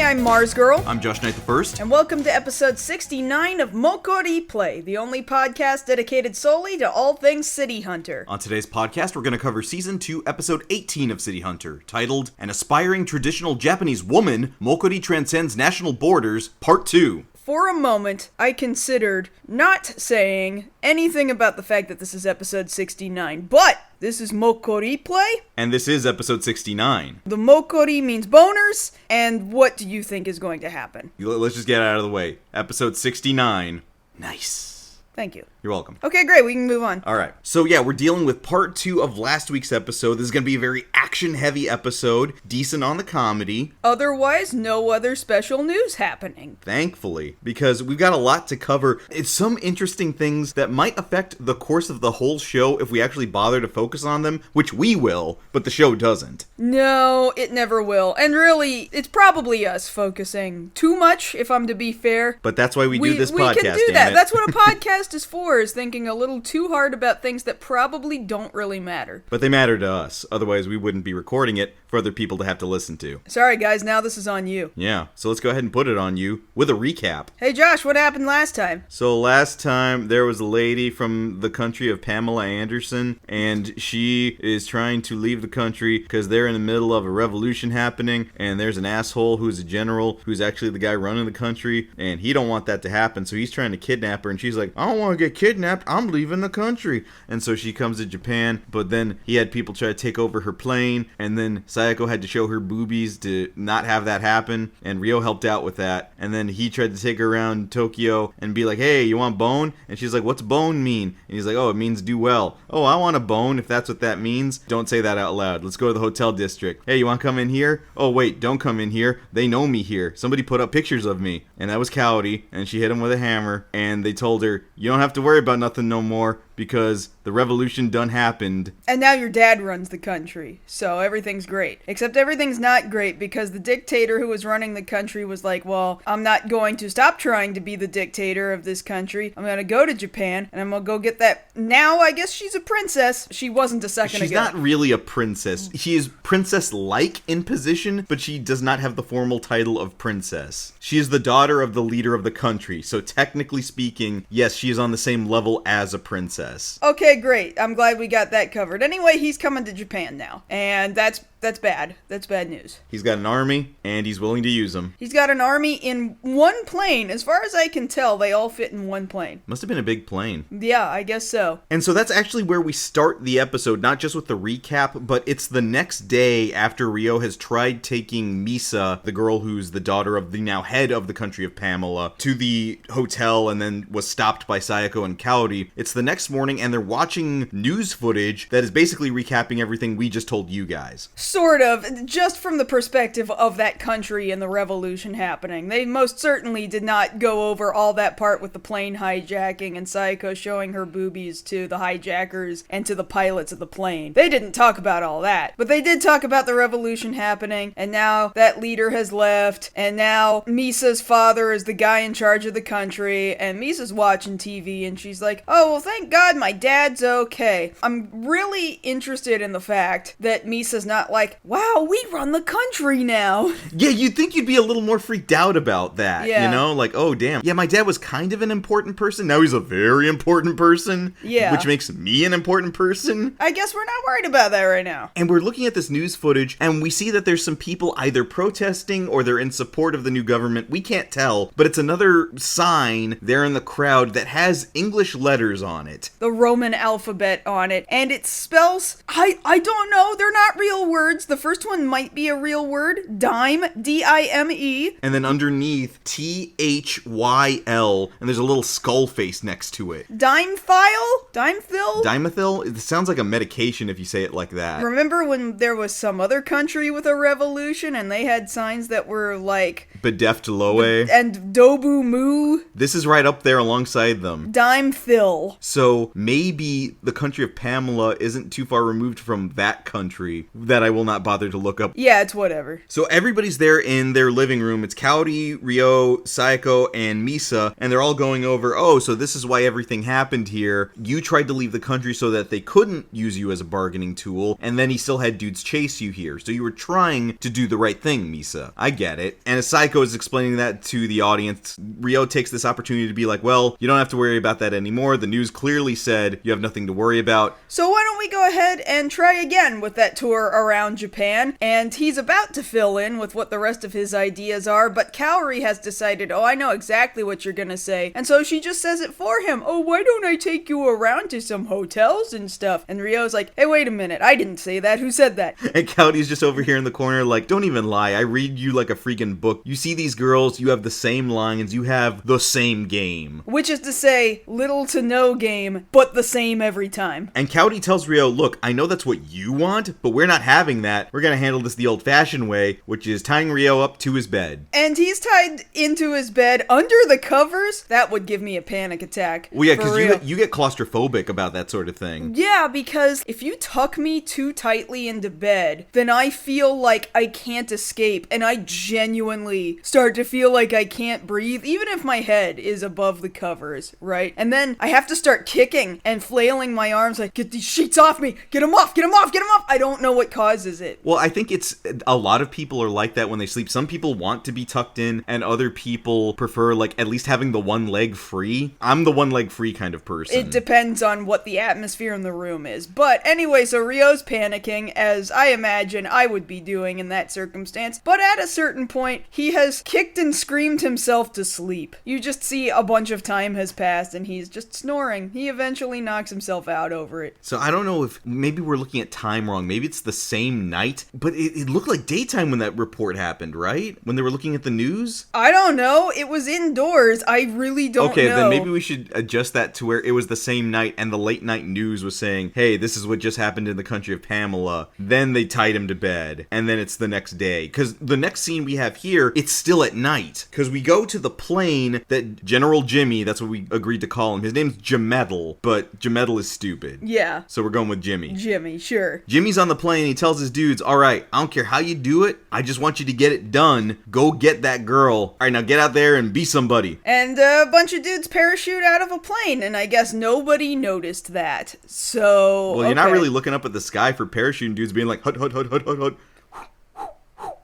I'm MarzGurl. I'm JoshKnightTheFirst. And welcome to episode 69 of MokkoriPlay, the only podcast dedicated solely to all things City Hunter. On today's podcast, we're going to cover Season 2, Episode 18 of City Hunter, titled An Aspiring Traditional Japanese Woman, Mokkori Transcends National Borders, Part 2. For a moment, I considered not saying anything about the fact that this is episode 69, but this is MokkoriPlay. And this is episode 69. The Mokkori means boners, and what do you think is going to happen? Let's just get it out of the way. Episode 69. Nice. Thank you. You're welcome. Okay, great. We can move on. All right. So yeah, we're dealing with part 2 of last week's episode. This is going to be a very action-heavy episode, decent on the comedy. Otherwise, no other special news happening. Thankfully, because we've got a lot to cover. It's some interesting things that might affect the course of the whole show if we actually bother to focus on them, which we will, but the show doesn't. No, it never will. And really, it's probably us focusing too much, if I'm to be fair. But that's why we do this podcast, We can do that. it. That's what a podcast is for, is thinking a little too hard about things that probably don't really matter. But they matter to us. Otherwise, we wouldn't be recording it for other people to have to listen to. Sorry, guys. Now this is on you. Yeah. So let's go ahead and put it on you with a recap. Hey, Josh, what happened last time? So last time, there was a lady from the country of Pamela Anderson, and she is trying to leave the country because they're in the middle of a revolution happening, and there's an asshole who's a general who's actually the guy running the country, and he don't want that to happen, so he's trying to kidnap her, and she's like, I don't want to get kidnapped, I'm leaving the country. And so she comes to Japan, but then he had people try to take over her plane, and then Sayako had to show her boobies to not have that happen, and Ryo helped out with that, and then he tried to take her around Tokyo and be like, hey, you want bone? And she's like, what's bone mean? And he's like, oh, it means do well. Oh, I want a bone if that's what that means. Don't say that out loud. Let's go to the hotel district. Hey, you want to come in here? Oh, wait, don't come in here. They know me here. Somebody put up pictures of me. And that was Cowdy, and she hit him with a hammer, and they told her, you don't have to worry about nothing no more, because the revolution done happened. And now your dad runs the country, so everything's great. Except everything's not great, because the dictator who was running the country was like, well, I'm not going to stop trying to be the dictator of this country. I'm going to go to Japan, and I'm going to go get that. Now, I guess she's a princess. She wasn't a second ago. She's not really a princess. She is princess-like in position, but she does not have the formal title of princess. She is the daughter of the leader of the country, so technically speaking, yes, she is on the same level as a princess. Okay, great. I'm glad we got that covered. Anyway, he's coming to Japan now, and that's bad. That's bad news. He's got an army, and he's willing to use them. He's got an army in one plane. As far as I can tell, they all fit in one plane. Must have been a big plane. Yeah, I guess so. And so that's actually where we start the episode, not just with the recap, but it's the next day after Ryo has tried taking Misa, the girl who's the daughter of the now head of the country of Pamela, to the hotel and then was stopped by Sayako and Cowdy. It's the next morning, and they're watching news footage that is basically recapping everything we just told you guys. Sort of, just from the perspective of that country and the revolution happening. They most certainly did not go over all that part with the plane hijacking and Sayako showing her boobies to the hijackers and to the pilots of the plane. They didn't talk about all that. But they did talk about the revolution happening, and now that leader has left, and now Misa's father is the guy in charge of the country, and Misa's watching TV, and she's like, oh, well, thank God my dad's okay. I'm really interested in the fact that Misa's not like, wow, we run the country now. Yeah, you'd think you'd be a little more freaked out about that, yeah. You know? Like, oh, damn. Yeah, my dad was kind of an important person. Now he's a very important person. Yeah. Which makes me an important person. I guess we're not worried about that right now. And we're looking at this news footage, and we see that there's some people either protesting or they're in support of the new government. We can't tell, but it's another sign there in the crowd that has English letters on it. The Roman alphabet on it, and it spells, I don't know, they're not real words. The first one might be a real word, dime, D-I-M-E. And then underneath, T-H-Y-L, and there's a little skull face next to it. Dimethyl? Dimethyl? Dimethyl? It sounds like a medication if you say it like that. Remember when there was some other country with a revolution and they had signs that were like... Bedeft Loe. And Dobu Mu? This is right up there alongside them. Dimethyl. So maybe the country of Pamela isn't too far removed from that country that I will not bother to look up. Yeah, it's whatever. So everybody's there in their living room. It's Kaori, Ryo, Sayako, and Misa, and they're all going over, oh, so this is why everything happened here. You tried to leave the country so that they couldn't use you as a bargaining tool, and then he still had dudes chase you here. So you were trying to do the right thing, Misa. I get it. And as Sayako is explaining that to the audience, Ryo takes this opportunity to be like, well, you don't have to worry about that anymore. The news clearly said you have nothing to worry about. So why don't we go ahead and try again with that tour around Japan? And he's about to fill in with what the rest of his ideas are, but Kaori has decided, oh, I know exactly what you're gonna say. And so she just says it for him. Oh, why don't I take you around to some hotels and stuff? And Ryo's like, hey, wait a minute. I didn't say that. Who said that? And Kaori's just over here in the corner like, don't even lie. I read you like a freaking book. You see these girls, you have the same lines, you have the same game. Which is to say, little to no game, but the same every time. And Kaori tells Ryo, look, I know that's what you want, but we're not having that. We're gonna handle this the old-fashioned way, which is tying Ryo up to his bed. And he's tied into his bed under the covers? That would give me a panic attack. Well, yeah, because you get claustrophobic about that sort of thing. Yeah, because if you tuck me too tightly into bed, then I feel like I can't escape, and I genuinely start to feel like I can't breathe, even if my head is above the covers, right? And then I have to start kicking and flailing my arms like, get these sheets off me! Get them off! Get them off! Get them off! I don't know what causes it. Well, I think it's a lot of people are like that when they sleep. Some people want to be tucked in, and other people prefer, like, at least having the one leg free. I'm the one leg free kind of person. It depends on what the atmosphere in the room is. But anyway, so Ryo's panicking, as I imagine I would be doing in that circumstance. But at a certain point, he has kicked and screamed himself to sleep. You just see a bunch of time has passed, and he's just snoring. He eventually knocks himself out over it. So I don't know if maybe we're looking at time wrong. Maybe it's the same night, but it looked like daytime when that report happened, right? When they were looking at the news? I don't know. It was indoors. I really don't know. Okay, then maybe we should adjust that to where it was the same night and the late night news was saying, hey, this is what just happened in the country of Pamela. Then they tied him to bed, and then it's the next day. Because the next scene we have here, it's still at night. Because we go to the plane that General Jimmy, that's what we agreed to call him. His name's Jameddle, but Jameddle is stupid. Yeah. So we're going with Jimmy. Jimmy, sure. Jimmy's on the plane, he tells his dudes, all right, I don't care how you do it, I just want you to get it done. Go get that girl. All right, now get out there and be somebody. And a bunch of dudes parachute out of a plane, and I guess nobody noticed that. So, well, you're not really looking up at the sky for parachuting dudes being like, hut, hut, hut, hut, hut, hut.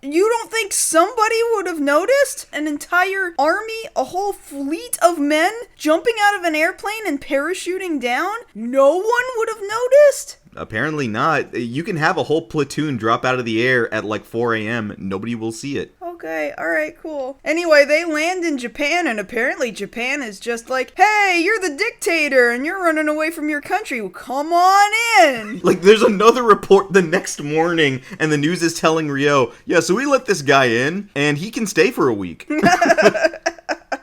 You don't think somebody would have noticed? An entire army, a whole fleet of men jumping out of an airplane and parachuting down? No one would have noticed? Apparently not. You can have a whole platoon drop out of the air at like 4 a.m. Nobody will see it. Okay, alright, cool. Anyway, they land in Japan, and apparently Japan is just like, hey, you're the dictator, and you're running away from your country. Well, come on in! Like, there's another report the next morning, and the news is telling Ryo, yeah, so we let this guy in, and he can stay for a week.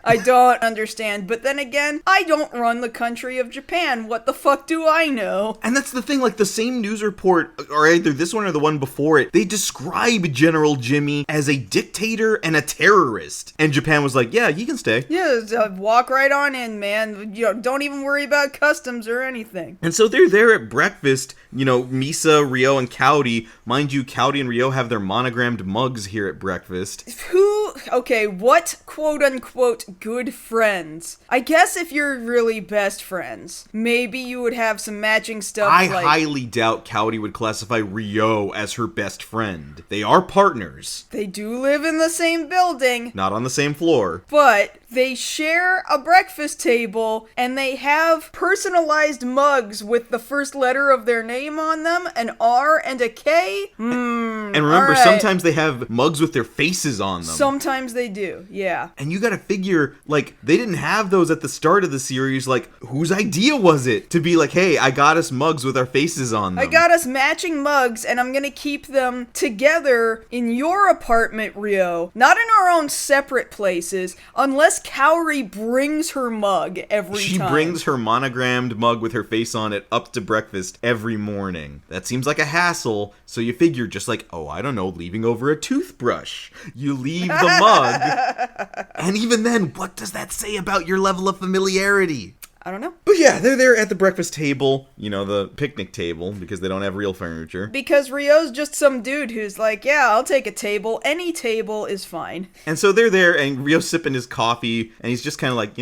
I don't understand, but then again, I don't run the country of Japan. What the fuck do I know? And that's the thing, like the same news report, or either this one or the one before it, they describe General Jimmy as a dictator and a terrorist. And Japan was like, yeah, he can stay. Yeah, walk right on in, man. You know, don't even worry about customs or anything. And so they're there at breakfast, you know, Misa, Ryo, and Kaori. Mind you, Kaori and Ryo have their monogrammed mugs here at breakfast. What quote-unquote good friends? I guess if you're really best friends, maybe you would have some matching stuff. I highly doubt Kaori would classify Ryo as her best friend. They are partners. They do live in the same building. Not on the same floor. But they share a breakfast table, and they have personalized mugs with the first letter of their name on them, an R and a K. And remember, sometimes they have mugs with their faces on them. Sometimes they do, yeah. And you gotta figure, like, they didn't have those at the start of the series. Like, whose idea was it to be like, hey, I got us mugs with our faces on them? I got us matching mugs, and I'm gonna keep them together in your apartment, Ryo. Not in our own separate places, unless Kaori brings her mug every time. She brings her monogrammed mug with her face on it up to breakfast every morning. That seems like a hassle, so you figure just like, oh, I don't know, leaving over a toothbrush. You leave the mug, and even then, what does that say about your level of familiarity? I don't know. But yeah, they're there at the breakfast table, the picnic table, because they don't have real furniture. Because Ryo's just some dude who's like, yeah, I'll take a table. Any table is fine. And so they're there, and Ryo's sipping his coffee, and he's just kind of like,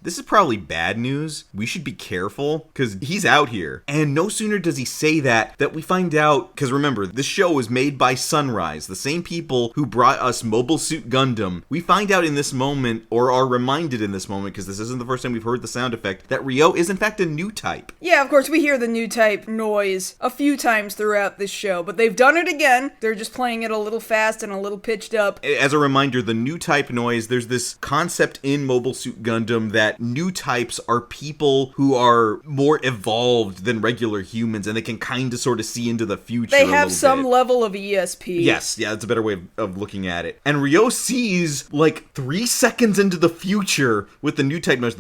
this is probably bad news. We should be careful, because he's out here. And no sooner does he say that we find out, because remember, this show was made by Sunrise, the same people who brought us Mobile Suit Gundam. We find out in this moment, or are reminded in this moment, because this isn't the first time we've heard the sound effect, that Ryo is in fact a new type. Yeah, of course, we hear the new type noise a few times throughout this show, but they've done it again. They're just playing it a little fast and a little pitched up. As a reminder, the new type noise, there's this concept in Mobile Suit Gundam that new types are people who are more evolved than regular humans, and they can kind of sort of see into the future. They have some level of ESP. Yes, yeah, that's a better way of looking at it. And Ryo sees like 3 seconds into the future with the new type noise,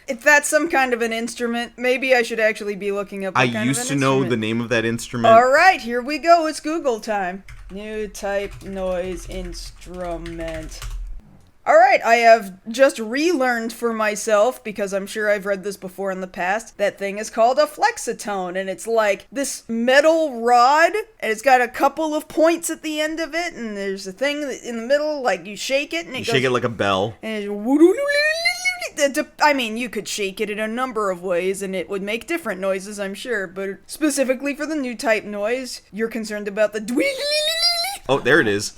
If that's some kind of an instrument, maybe I should actually be looking up what kind of an instrument. I used to know the name of that instrument. Alright, here we go. It's Google time. New type noise instrument. Alright, I have just relearned for myself, because I'm sure I've read this before in the past, that thing is called a flexitone, and it's like this metal rod, and it's got a couple of points at the end of it, and there's a thing in the middle, like you shake it, and it goes... shake it like a bell. And I mean, you could shake it in a number of ways, and it would make different noises, I'm sure, but specifically for the new type noise, you're concerned about the... Oh, there it is.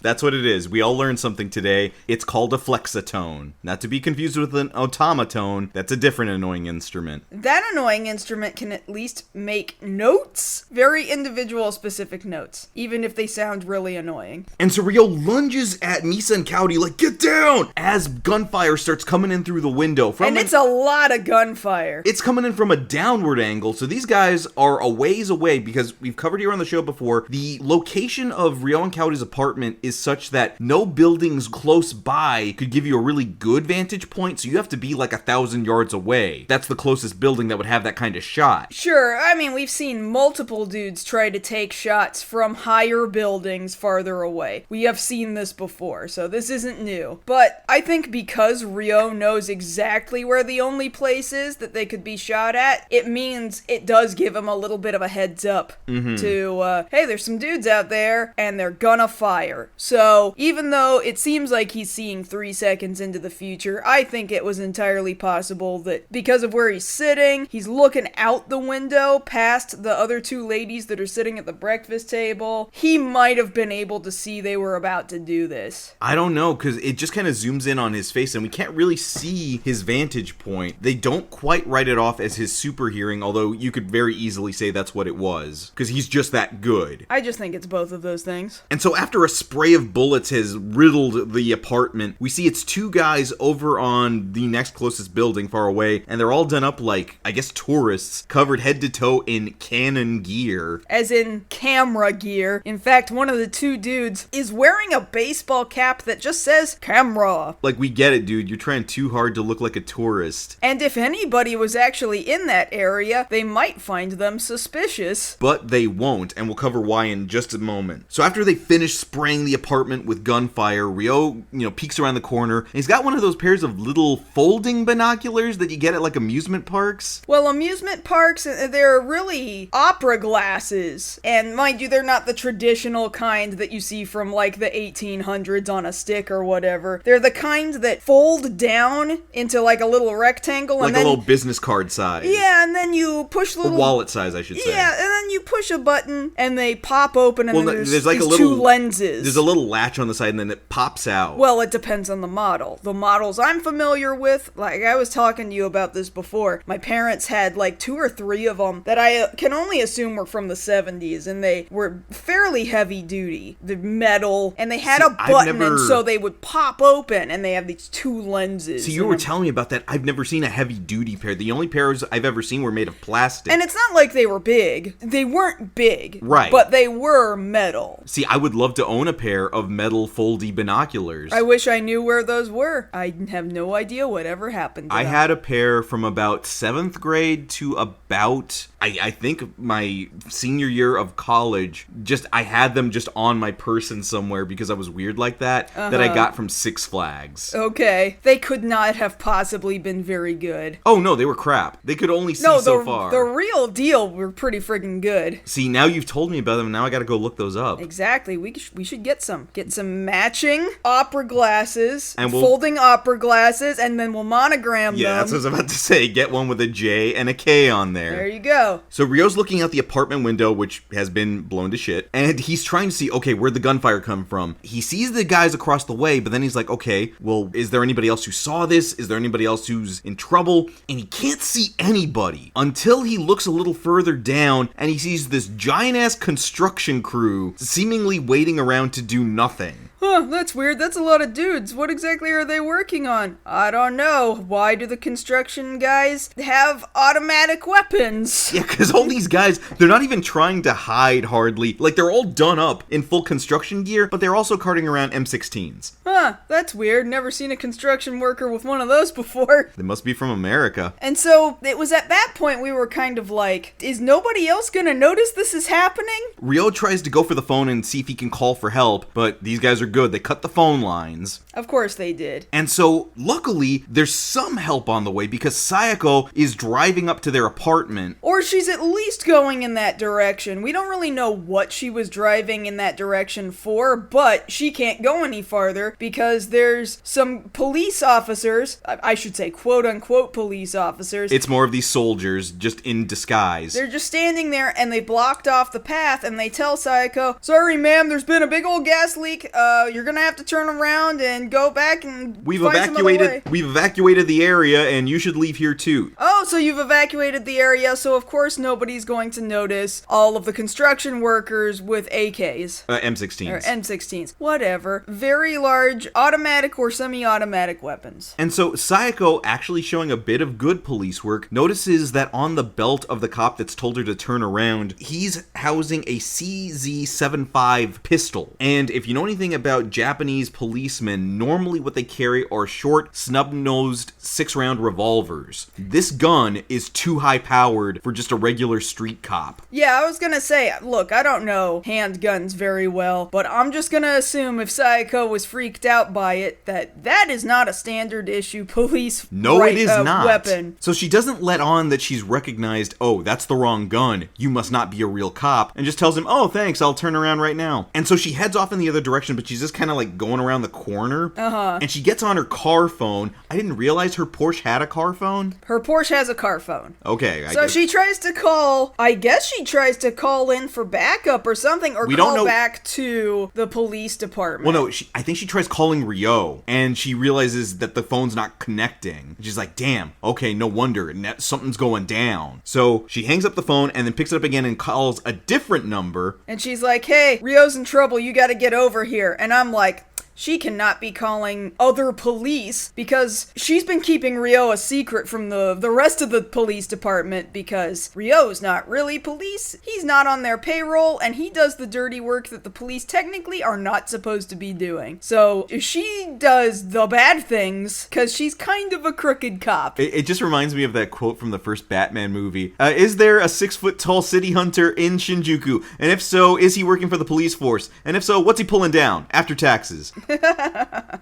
That's what it is. We all learned something today. It's called a flexitone. Not to be confused with an automaton. That's a different annoying instrument. That annoying instrument can at least make notes. Very individual specific notes. Even if they sound really annoying. And so Ryo lunges at Misa and Cowdy like, get down! As gunfire starts coming in through the window. And it's a lot of gunfire. It's coming in from a downward angle. So these guys are a ways away, because we've covered here on the show before, the location of Ryo and Cowdy's apartment is such that no buildings close by could give you a really good vantage point, so you have to be like 1,000 yards away. That's the closest building that would have that kind of shot. Sure, I mean, we've seen multiple dudes try to take shots from higher buildings farther away. We have seen this before, so this isn't new. But I think because Ryo knows exactly where the only place is that they could be shot at, it means it does give him a little bit of a heads up to, hey, there's some dudes out there, and they're gonna fire. So, even though it seems like he's seeing 3 seconds into the future, I think it was entirely possible that because of where he's sitting, he's looking out the window past the other two ladies that are sitting at the breakfast table. He might have been able to see they were about to do this. I don't know, because it just kind of zooms in on his face, and we can't really see his vantage point. They don't quite write it off as his super hearing, although you could very easily say that's what it was, because he's just that good. I just think it's both of those things. And so after a spray of bullets has riddled the apartment, we see it's two guys over on the next closest building far away, and they're all done up like, I guess, tourists, covered head to toe in Canon gear. As in camera gear. In fact, one of the two dudes is wearing a baseball cap that just says camera. Like, we get it, dude. You're trying too hard to look like a tourist. And if anybody was actually in that area, they might find them suspicious. But they won't, and we'll cover why in just a moment. So after they finish spraying the apartment with gunfire, Ryo, peeks around the corner, and he's got one of those pairs of little folding binoculars that you get at, like, amusement parks. Well, amusement parks, they're really opera glasses. And mind you, they're not the traditional kind that you see from, like, the 1800s on a stick or whatever. They're the kind that fold down into, like, a little rectangle. Like and then, a little business card size. Yeah, and then you push the little... wallet size, I should say. Yeah, and then you push a button, and they pop open, and then there's like these two lenses. There's a little latch on the side, and then it pops out. Well, it depends on the model. The models I'm familiar with, like I was talking to you about this before, my parents had like 2 or 3 of them that I can only assume were from the 70s, and they were fairly heavy duty. The metal, and they had a button, and so they would pop open, and they have these 2 lenses. So you were telling me about that. I've never seen a heavy duty pair. The only pairs I've ever seen were made of plastic. And it's not like they were big. They weren't big. Right. But they were metal. See, I would love to own a pair of metal foldy binoculars. I wish I knew where those were. I have no idea whatever happened to them. I had a pair from about 7th grade to about I think my senior year of college, I had them just on my person somewhere because I was weird like that I got from Six Flags. Okay. They could not have possibly been very good. Oh, no, they were crap. They could only see so far. The real deal were pretty friggin' good. See, now you've told me about them, and now I gotta go look those up. Exactly. We should get some. Get some matching opera glasses, and folding opera glasses, and then we'll monogram them. Yeah, that's what I was about to say. Get one with a J and a K on there. There you go. So Ryo's looking out the apartment window, which has been blown to shit, and he's trying to see, okay, where'd the gunfire come from? He sees the guys across the way, but then he's like, okay, well, is there anybody else who saw this? Is there anybody else who's in trouble? And he can't see anybody until he looks a little further down and he sees this giant-ass construction crew seemingly waiting around to do nothing. Huh, that's weird. That's a lot of dudes. What exactly are they working on? I don't know. Why do the construction guys have automatic weapons? Yeah, because all these guys, they're not even trying to hide hardly. Like, they're all done up in full construction gear, but they're also carting around M16s. Huh, that's weird. Never seen a construction worker with one of those before. They must be from America. And so, it was at that point we were kind of like, is nobody else gonna notice this is happening? Ryo tries to go for the phone and see if he can call for help, but these guys are good. They cut the phone lines. Of course they did. And so, luckily, there's some help on the way because Sayako is driving up to their apartment. Or she's at least going in that direction. We don't really know what she was driving in that direction for, but she can't go any farther because there's some police officers, I should say quote-unquote police officers. It's more of these soldiers, just in disguise. They're just standing there and they blocked off the path and they tell Sayako, sorry ma'am, there's been a big old gas leak, you're gonna have to turn around and go back and find some other way. We've evacuated the area and you should leave here too. Oh, so you've evacuated the area, so of course nobody's going to notice all of the construction workers with AKs. M16s. Or M16s. Whatever. Very large automatic or semi-automatic weapons. And so Sayako, actually showing a bit of good police work, notices that on the belt of the cop that's told her to turn around, he's housing a CZ75 pistol. And if you know anything about Japanese policemen, normally what they carry are short, snub-nosed, 6-round revolvers. This gun is too high-powered for just a regular street cop. Yeah, I was gonna say, look, I don't know handguns very well, but I'm just gonna assume if Sayako was freaked out by it, that is not a standard issue police it is not. Weapon. So she doesn't let on that she's recognized, oh, that's the wrong gun, you must not be a real cop, and just tells him, oh, thanks, I'll turn around right now. And so she heads off in the other direction, but she's just kind of like going around the corner. And she gets on her car phone. I didn't realize her Porsche had a car phone. Her Porsche has a car phone. Okay. So she tries to call, I guess she tries to call in for backup or something, or call back to the police department. Well, no, I think she tries calling Ryo, and she realizes that the phone's not connecting. She's like, damn, okay, no wonder, something's going down. So she hangs up the phone and then picks it up again and calls a different number. And she's like, hey, Ryo's in trouble, you gotta get over here. And I'm like, she cannot be calling other police because she's been keeping Ryo a secret from the rest of the police department because Ryo's not really police. He's not on their payroll and he does the dirty work that the police technically are not supposed to be doing. So she does the bad things because she's kind of a crooked cop. It just reminds me of that quote from the first Batman movie. Is there a 6-foot-tall city hunter in Shinjuku? And if so, is he working for the police force? And if so, what's he pulling down after taxes?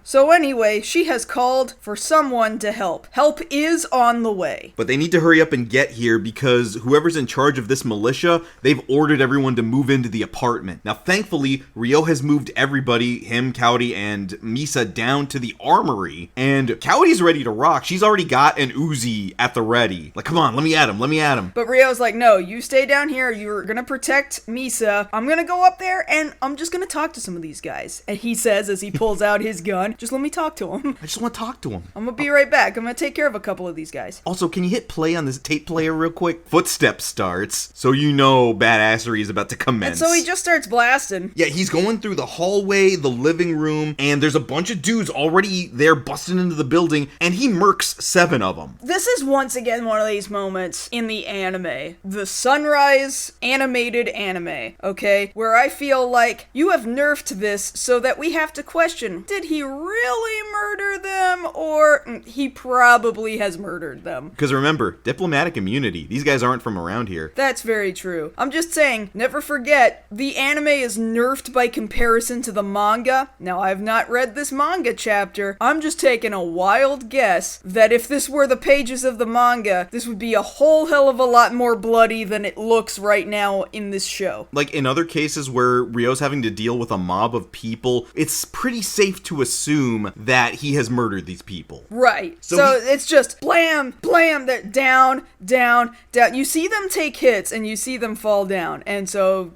So anyway, she has called for someone to help. Help is on the way. But they need to hurry up and get here because whoever's in charge of this militia, they've ordered everyone to move into the apartment. Now, thankfully, Ryo has moved everybody, him, Kaori, and Misa, down to the armory. And Kaori's ready to rock. She's already got an Uzi at the ready. Like, come on, let me at him. But Ryo's like, no, you stay down here. You're gonna protect Misa. I'm gonna go up there and I'm just gonna talk to some of these guys. And he says as he pulls out his gun, just let me talk to him. I just want to talk to him. I'm gonna be right back. I'm gonna take care of a couple of these guys. Also, can you hit play on this tape player real quick? Footsteps starts, so you know badassery is about to commence. And so he just starts blasting. Yeah, he's going through the hallway, the living room, and there's a bunch of dudes already there busting into the building, and he murks 7 of them. This is once again one of these moments in the anime. The Sunrise animated anime, okay? Where I feel like you have nerfed this so that we have to question question, did he really murder them, or he probably has murdered them? Because remember, diplomatic immunity. These guys aren't from around here. That's very true. I'm just saying, never forget, the anime is nerfed by comparison to the manga. Now, I've not read this manga chapter. I'm just taking a wild guess that if this were the pages of the manga, this would be a whole hell of a lot more bloody than it looks right now in this show. Like in other cases where Ryo's having to deal with a mob of people, it's pretty safe to assume that he has murdered these people. Right. So it's just blam, blam, that down, down, down. You see them take hits and you see them fall down. And so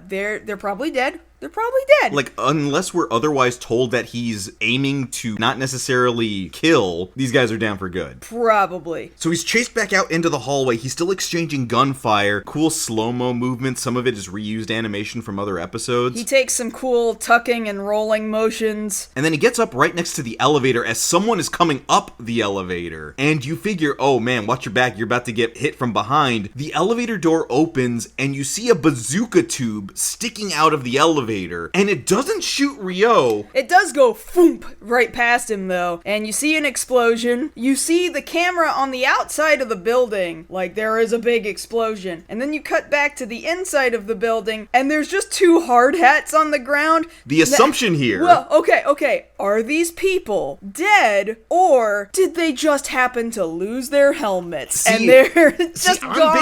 they're probably dead. They're probably dead. Like, unless we're otherwise told that he's aiming to not necessarily kill, these guys are down for good. Probably. So he's chased back out into the hallway. He's still exchanging gunfire. Cool slow-mo movements. Some of it is reused animation from other episodes. He takes some cool tucking and rolling motions. And then he gets up right next to the elevator as someone is coming up the elevator. And you figure, oh man, watch your back. You're about to get hit from behind. The elevator door opens and you see a bazooka tube sticking out of the elevator. And it doesn't shoot Ryo. It does go foomp right past him though, and you see an explosion. You see the camera on the outside of the building, like there is a big explosion. And then you cut back to the inside of the building, and there's just two hard hats on the ground. The assumption here... Well, okay. Are these people dead, or did they just happen to lose their helmets? And they're just gone?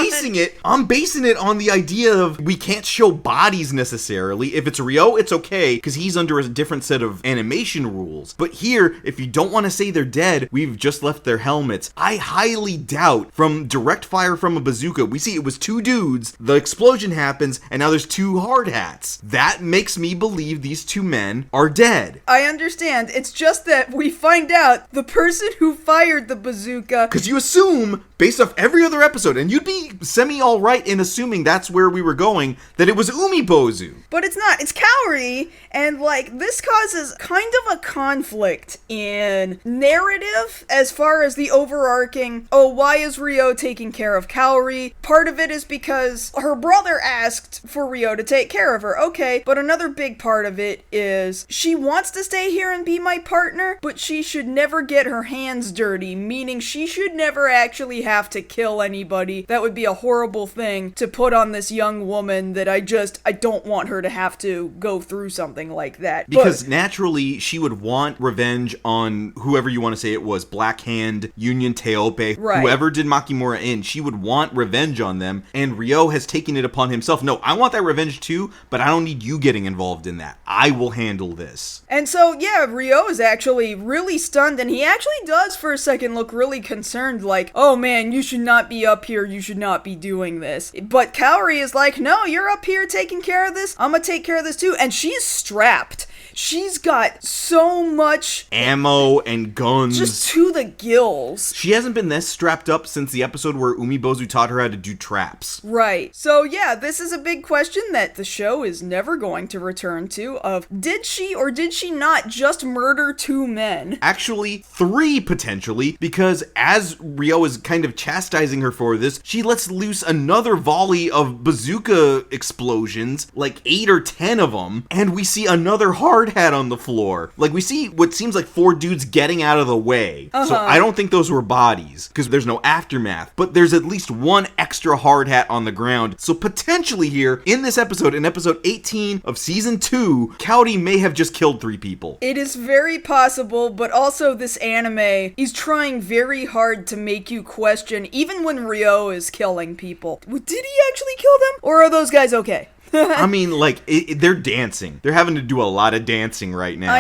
I'm basing it on the idea of we can't show bodies necessarily. If it's Ryo, it's okay, because he's under a different set of animation rules. But here, if you don't want to say they're dead, we've just left their helmets. I highly doubt, from direct fire from a bazooka, we see it was two dudes, the explosion happens, and now there's two hard hats. That makes me believe these two men are dead. I understand. It's just that we find out the person who fired the bazooka... Because you assume, based off every other episode, and you'd be semi-alright in assuming that's where we were going, that it was Umibozu. But it's not. It's Kaori, and like this causes kind of a conflict in narrative as far as the overarching, why is Ryo taking care of Kaori? Part of it is because her brother asked for Ryo to take care of her. Okay, but another big part of it is she wants to stay here and be my partner, but she should never get her hands dirty, meaning she should never actually have to kill anybody. That would be a horrible thing to put on this young woman that I don't want her to have to go through something like that. Because naturally, she would want revenge on whoever you want to say it was, Black Hand, Union Teope, right. Whoever did Makimura in, she would want revenge on them, and Ryo has taken it upon himself. No, I want that revenge too, but I don't need you getting involved in that. I will handle this. And so, yeah, Ryo is actually really stunned, and he actually does for a second look really concerned, like, oh man, you should not be up here, you should not be doing this. But Kaori is like, no, you're up here taking care of this, I'm gonna take care of this too, and she's strapped. She's got so much ammo and guns. Just to the gills. She hasn't been this strapped up since the episode where Umibozu taught her how to do traps. Right. So yeah, this is a big question that the show is never going to return to of did she or did she not just murder two men? Actually, three potentially, because as Ryo is kind of chastising her for this, she lets loose another volley of bazooka explosions, like 8 or 10 of them, and we see another hard hat on the floor. Like, we see what seems like 4 dudes getting out of the way. So I don't think those were bodies, because there's no aftermath, but there's at least one extra hard hat on the ground. So potentially here, in this episode, in episode 18 of season 2, Kaori may have just killed 3 people. It is very possible, but also this anime is trying very hard to make you question, even when Ryo is killing people, did he actually kill them? Or are those guys okay? I mean, like, they're dancing. They're having to do a lot of dancing right now.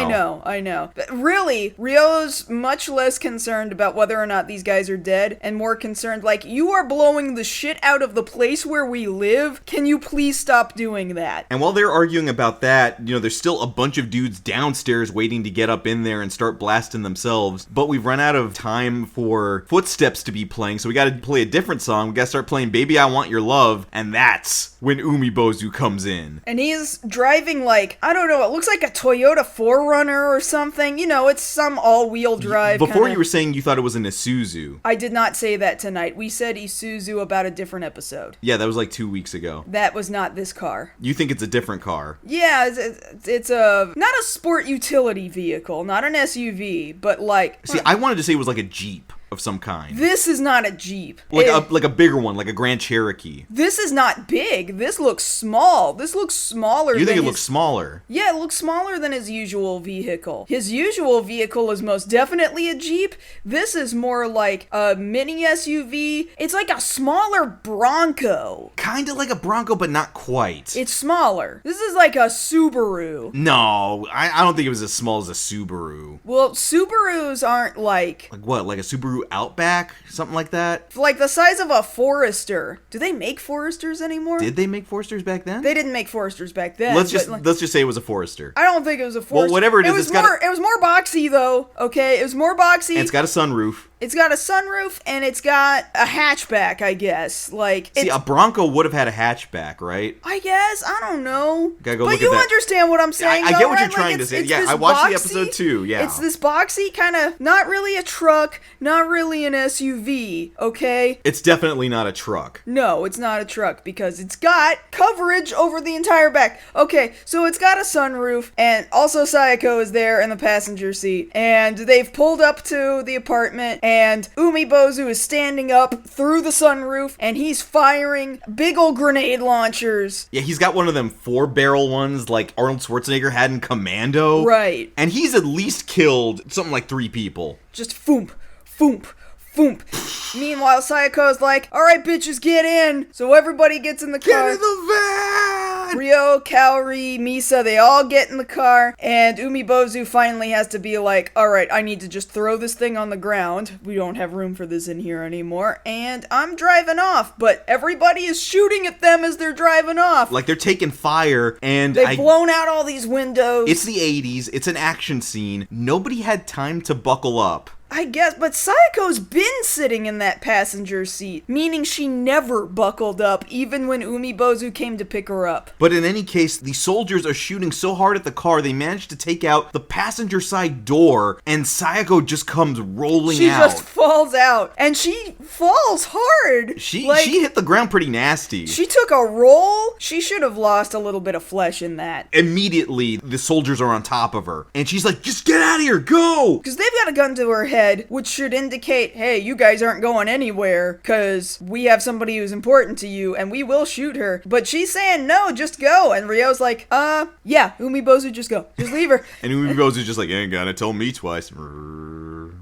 I know. But really, Ryo's much less concerned about whether or not these guys are dead, and more concerned, like, you are blowing the shit out of the place where we live. Can you please stop doing that? And while they're arguing about that, you know, there's still a bunch of dudes downstairs waiting to get up in there and start blasting themselves. But we've run out of time for footsteps to be playing, so we gotta play a different song. We gotta start playing Baby I Want Your Love, and that's when Umibozu comes in. And he's driving like, I don't know, it looks like a Toyota 4Runner or something. You know, it's some all-wheel drive. Before you were saying you thought it was an Isuzu. I did not say that tonight. We said Isuzu about a different episode. Yeah, that was like 2 weeks ago. That was not this car. You think it's a different car? Yeah, it's a, not a sport utility vehicle, not an SUV, but like... See, I wanted to say it was like a Jeep of some kind. This is not a Jeep. Like a bigger one, like a Grand Cherokee. This is not big. This looks small. This looks smaller than You think it looks smaller? Yeah, it looks smaller than his usual vehicle. His usual vehicle is most definitely a Jeep. This is more like a mini SUV. It's like a smaller Bronco. Kinda like a Bronco, but not quite. It's smaller. This is like a Subaru. No, I don't think it was as small as a Subaru. Well, Subarus aren't like... Like what? Like a Subaru Outback? Something like that? Like the size of a Forester. Do they make Foresters anymore? Did they make Foresters back then? They didn't make Foresters back then. Let's just say it was a Forester. I don't think it was a Forester. Well, whatever it is, it was more boxy though. Okay, it was more boxy. And it's got a sunroof. It's got a sunroof and it's got a hatchback, I guess. Like, see, a Bronco would have had a hatchback, right? I guess. I don't know. Gotta go but look you at that. Understand what I'm saying? I get though, what right? you're trying to say. Yeah, I watched the episode too. Yeah, it's this boxy kind of, not really a truck, not really an SUV. Okay. It's definitely not a truck. No, it's not a truck because it's got coverage over the entire back. Okay, so it's got a sunroof, and also Sayako is there in the passenger seat, and they've pulled up to the apartment, and Umibozu is standing up through the sunroof, and he's firing big old grenade launchers. Yeah, he's got one of them 4-barrel ones like Arnold Schwarzenegger had in Commando. Right. And he's at least killed something like 3 people. Just foomp, foomp, foomp. Meanwhile, Sayako's like, alright bitches, get in. So everybody gets in the car. Get in the van! Ryo, Kaori, Misa, they all get in the car, and Umibozu finally has to be like, alright, I need to just throw this thing on the ground. We don't have room for this in here anymore, and I'm driving off, but everybody is shooting at them as they're driving off. Like they're taking fire, and they've blown out all these windows. It's the 80s, it's an action scene. Nobody had time to buckle up. I guess, but Sayako's been sitting in that passenger seat, meaning she never buckled up, even when Umibozu came to pick her up. But in any case, the soldiers are shooting so hard at the car, they manage to take out the passenger side door, and Sayako just comes rolling out. She just falls out, and she falls hard. She hit the ground pretty nasty. She took a roll. She should have lost a little bit of flesh in that. Immediately, the soldiers are on top of her, and she's like, just get out of here, go! Because they've got a gun to her head, which should indicate, hey, you guys aren't going anywhere, because we have somebody who's important to you, and we will shoot her. But she's saying, no, just go. And Ryo's like, yeah, Umibozu, just go. Just leave her. And Umibozu's just like, you ain't gonna tell me twice.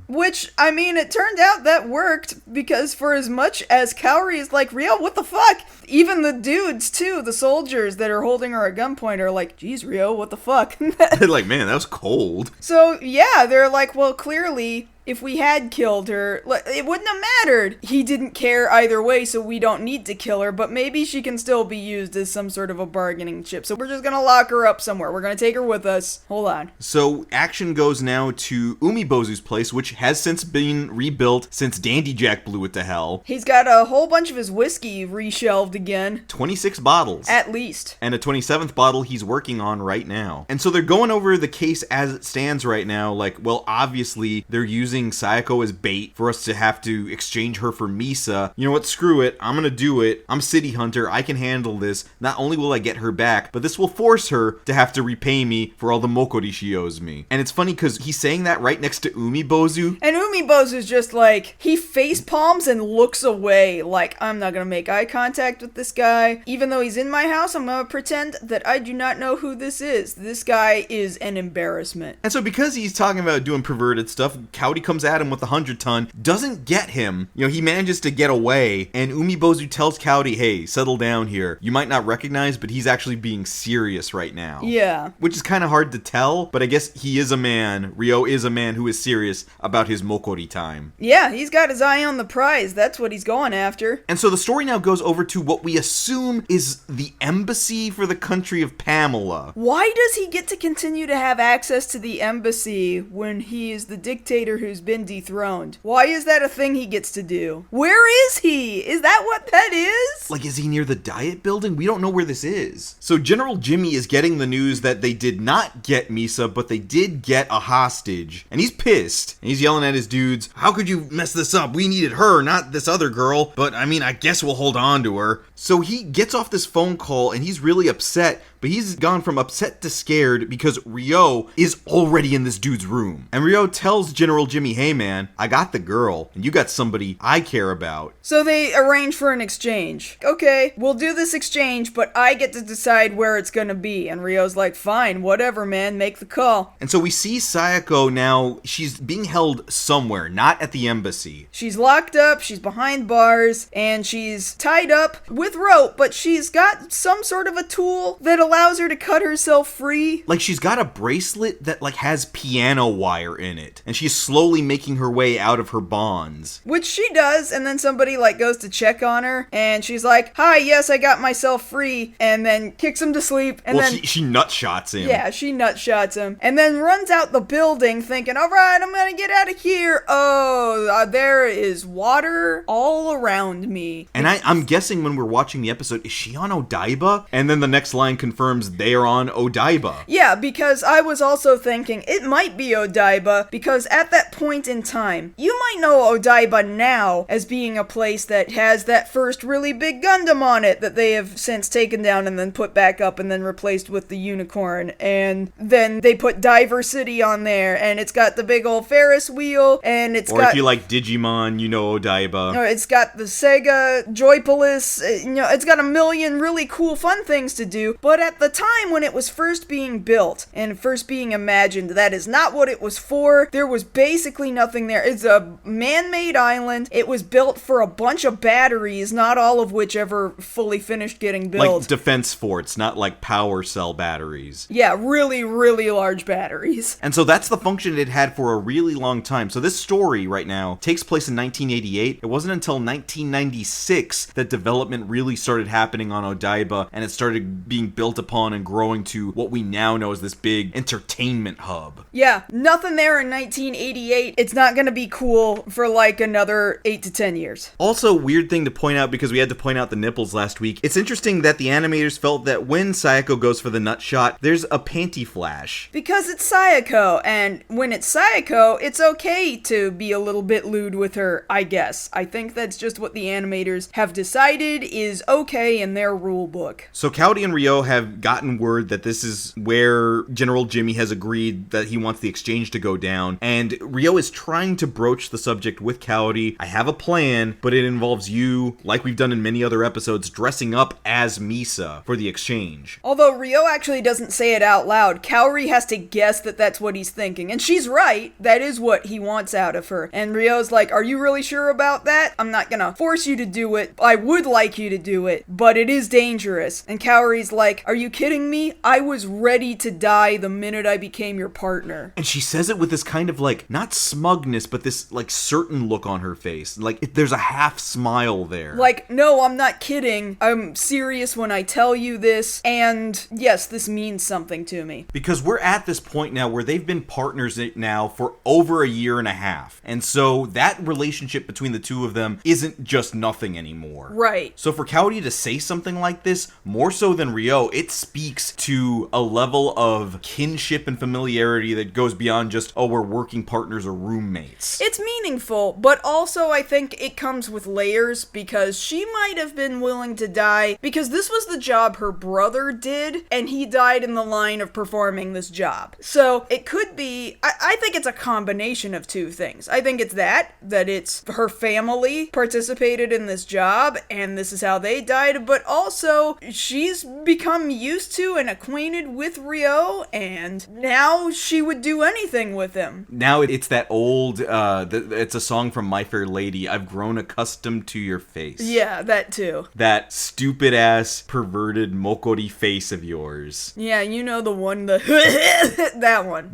Which, I mean, it turned out that worked, because for as much as Kaori is like, Ryo, what the fuck? Even the dudes, too, the soldiers that are holding her at gunpoint are like, geez, Ryo, what the fuck? They're like, man, that was cold. So, yeah, they're like, well, clearly, if we had killed her, it wouldn't have mattered. He didn't care either way, so we don't need to kill her, but maybe she can still be used as some sort of a bargaining chip. So we're just gonna lock her up somewhere. We're gonna take her with us. Hold on. So action goes now to Umibozu's place, which has since been rebuilt since Dandy Jack blew it to hell. He's got a whole bunch of his whiskey reshelved again. 26 bottles. At least. And a 27th bottle he's working on right now. And so they're going over the case as it stands right now. Like, well, obviously they're using Sayako as bait for us to have to exchange her for Misa. You know what? Screw it. I'm gonna do it. I'm City Hunter. I can handle this. Not only will I get her back, but this will force her to have to repay me for all the Mokkori she owes me. And it's funny because he's saying that right next to Umibozu. And Umibozu's just like, he face palms and looks away like, I'm not gonna make eye contact with this guy. Even though he's in my house, I'm gonna pretend that I do not know who this is. This guy is an embarrassment. And so because he's talking about doing perverted stuff, Kaori comes at him with the 100-ton, doesn't get him. You know, he manages to get away, and Umibozu tells Kaori, hey, settle down here. You might not recognize, but he's actually being serious right now. Yeah. Which is kind of hard to tell, but I guess he is a man. Ryo is a man who is serious about his Mokkori time. Yeah, he's got his eye on the prize. That's what he's going after. And so the story now goes over to what we assume is the embassy for the country of Pamela. Why does he get to continue to have access to the embassy when he is the dictator who's who's been dethroned. Why is that a thing he gets to do? Where is he? Is that what that is? Like, is he near the diet building? We don't know where this is. So General Jimmy is getting the news that they did not get Misa, but they did get a hostage. And he's pissed. And he's yelling at his dudes, how could you mess this up? We needed her, not this other girl. But I mean, I guess we'll hold on to her. So he gets off this phone call and he's really upset. But he's gone from upset to scared because Ryo is already in this dude's room. And Ryo tells General Jimmy, hey man, I got the girl, and you got somebody I care about. So they arrange for an exchange. Okay, we'll do this exchange, but I get to decide where it's gonna be. And Ryo's like, fine, whatever, man, make the call. And so we see Sayako now, she's being held somewhere, not at the embassy. She's locked up, she's behind bars, and she's tied up with rope, but she's got some sort of a tool that allows her to cut herself free. Like, she's got a bracelet that, like, has piano wire in it. And she's slowly making her way out of her bonds. Which she does, and then somebody, like, goes to check on her, and she's like, hi, yes, I got myself free, and then kicks him to sleep, and then... she nutshots him. Yeah, she nutshots him, and then runs out the building thinking, alright, I'm gonna get out of here. Oh, there is water all around me. And I'm guessing when we're watching the episode, is she on Odaiba? And then the next line confirms they are on Odaiba. Yeah, because I was also thinking it might be Odaiba, because at that point in time, you might know Odaiba now as being a place that has that first really big Gundam on it that they have since taken down and then put back up and then replaced with the unicorn. And then they put Diversity on there, and it's got the big old Ferris wheel, and it's got... Or if you like Digimon, you know Odaiba. Or it's got the Sega Joypolis, it's got a million really cool fun things to do, but at the time when it was first being built and first being imagined, that is not what it was for. There was basically nothing there. It's a man-made island. It was built for a bunch of batteries, not all of which ever fully finished getting built. Like defense forts, not like power cell batteries. Yeah, really, really large batteries. And so that's the function it had for a really long time. So this story right now takes place in 1988. It wasn't until 1996 that development really started happening on Odaiba, and it started being built upon and growing to what we now know as this big entertainment hub. Yeah, nothing there in 1988. It's not gonna be cool for like another 8 to 10 years. Also, weird thing to point out, because we had to point out the nipples last week, it's interesting that the animators felt that when Sayako goes for the nut shot, there's a panty flash. Because it's Sayako, and when it's Sayako, it's okay to be a little bit lewd with her, I guess. I think that's just what the animators have decided is okay in their rule book. So Kaori and Ryo have gotten word that this is where General Jimmy has agreed that he wants the exchange to go down, and Ryo is trying to broach the subject with Kaori. I have a plan, but it involves you, like we've done in many other episodes, dressing up as Misa for the exchange. Although Ryo actually doesn't say it out loud, Kaori has to guess that that's what he's thinking, and she's right, that is what he wants out of her. And Ryo's like, are you really sure about that? I'm not gonna force you to do it. I would like you to do it, but it is dangerous. And Kaori's like, are you kidding me? I was ready to die the minute I became your partner. And she says it with this kind of like, not smugness, but this like certain look on her face. Like there's a half smile there. Like, no, I'm not kidding. I'm serious when I tell you this. And yes, this means something to me. Because we're at this point now where they've been partners now for over a year and a half. And so that relationship between the two of them isn't just nothing anymore. Right. So for Kaori to say something like this, more so than Ryo, it speaks to a level of kinship and familiarity that goes beyond just, oh, we're working partners or roommates. It's meaningful, but also I think it comes with layers, because she might have been willing to die because this was the job her brother did, and he died in the line of performing this job. So it could be, I think it's a combination of two things. I think it's that it's her family participated in this job, and this is how they died, but also she's become used to and acquainted with Ryo, and now she would do anything with him. Now it's that old, it's a song from My Fair Lady, I've grown accustomed to your face. Yeah, that too. That stupid ass, perverted Mokkori face of yours. Yeah, you know the one, that one.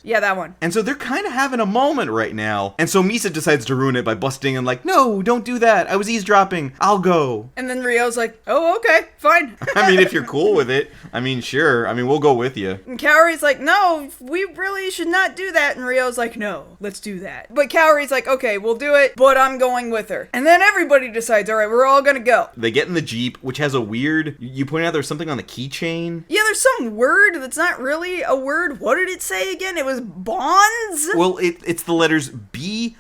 Yeah, that one. And so they're kind of having a moment right now. And so Misa decides to ruin it by busting in like, no, don't do that. I was eavesdropping. I'll go. And then Ryo's like, oh, okay, fine. I mean, if you're cool with it, I mean, sure. I mean, we'll go with you. And Kaori's like, no, we really should not do that. And Ryo's like, no, let's do that. But Kaori's like, okay, we'll do it, but I'm going with her. And then everybody decides, all right, we're all gonna go. They get in the Jeep, which has a weird, you pointed out there's something on the keychain. Yeah, there's some word that's not really a word. What did it say again? It was bonds? Well, it's the letters BONZE,